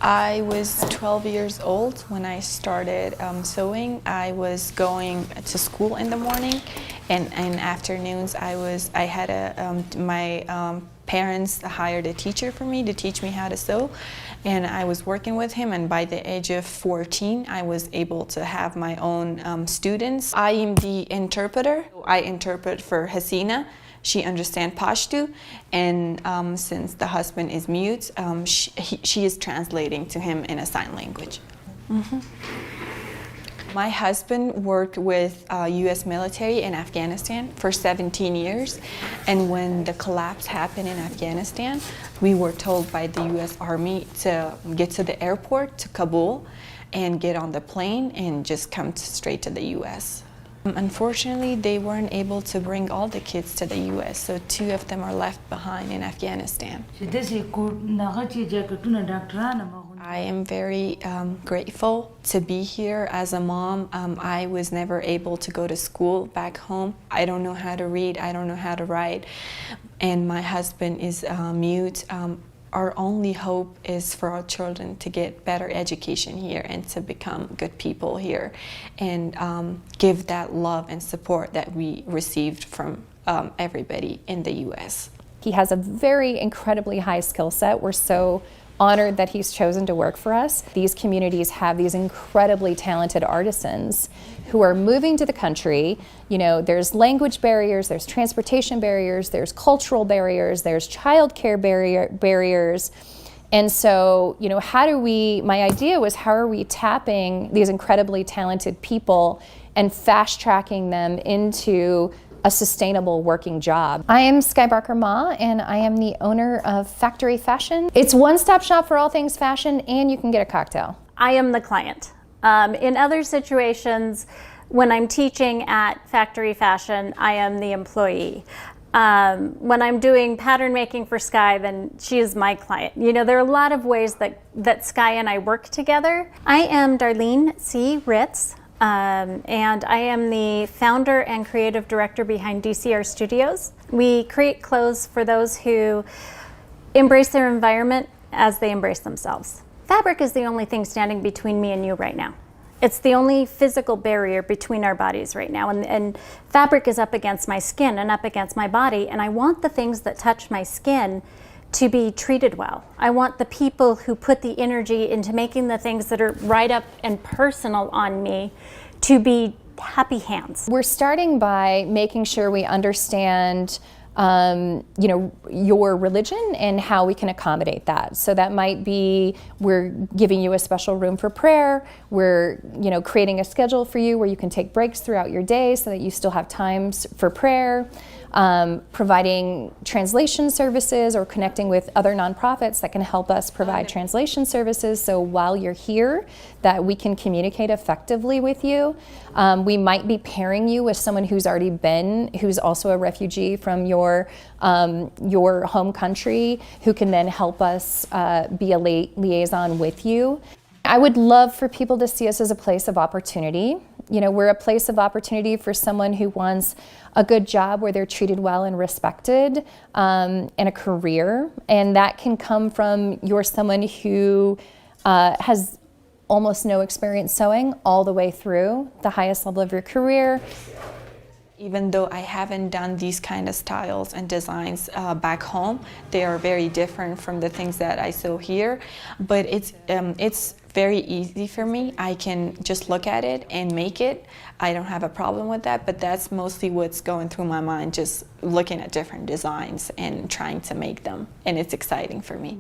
I was 12 years old when I started sewing. I was going to school in the morning, and in afternoons I had my parents hired a teacher for me to teach me how to sew, and I was working with him, and by the age of 14 I was able to have my own students. I am the interpreter. I interpret for Hasina. She understands Pashto, and since the husband is mute, she is translating to him in a sign language. My husband worked with U.S. military in Afghanistan for 17 years, and when the collapse happened in Afghanistan, we were told by the U.S. Army to get to the airport to Kabul and get on the plane and just come straight to the U.S. Unfortunately, they weren't able to bring all the kids to the U.S., so 2 of them are left behind in Afghanistan. I am very grateful to be here as a mom. I was never able to go to school back home. I don't know how to read, I don't know how to write, and my husband is mute. Our only hope is for our children to get better education here and to become good people here, and give that love and support that we received from everybody in the U.S. He has a very incredibly high skill set. We're so honored that he's chosen to work for us. These communities have these incredibly talented artisans who are moving to the country. You know, there's language barriers, there's transportation barriers, there's cultural barriers, there's childcare barriers. And so, you know, my idea was, how are we tapping these incredibly talented people and fast tracking them into a sustainable working job. I am Skye Barker Maa, and I am the owner of Factory Fashion. It's one-stop shop for all things fashion, and you can get a cocktail. I am the client. In other situations, when I'm teaching at Factory Fashion, I am the employee. When I'm doing pattern making for Skye, then she is my client. You know, there are a lot of ways that Skye and I work together. I am Darlene C. Ritz. And I am the founder and creative director behind DCR Studios. We create clothes for those who embrace their environment as they embrace themselves. Fabric is the only thing standing between me and you right now. It's the only physical barrier between our bodies right now. And fabric is up against my skin and up against my body, and I want the things that touch my skin to be treated well. I want the people who put the energy into making the things that are right up and personal on me to be happy hands. We're starting by making sure we understand you know, your religion and how we can accommodate that. So that might be, we're giving you a special room for prayer. We're, you know, creating a schedule for you where you can take breaks throughout your day so that you still have times for prayer. Providing translation services or connecting with other nonprofits that can help us provide translation services, so while you're here that we can communicate effectively with you. We might be pairing you with someone who's also a refugee from your home country, who can then help us be a liaison with you. I would love for people to see us as a place of opportunity. You know, we're a place of opportunity for someone who wants a good job where they're treated well and respected, and a career. And that can come from you're someone who has almost no experience sewing all the way through the highest level of your career. Even though I haven't done these kind of styles and designs back home, they are very different from the things that I sew here. But it's very easy for me. I can just look at it and make it. I don't have a problem with that, but that's mostly what's going through my mind, just looking at different designs and trying to make them. And it's exciting for me.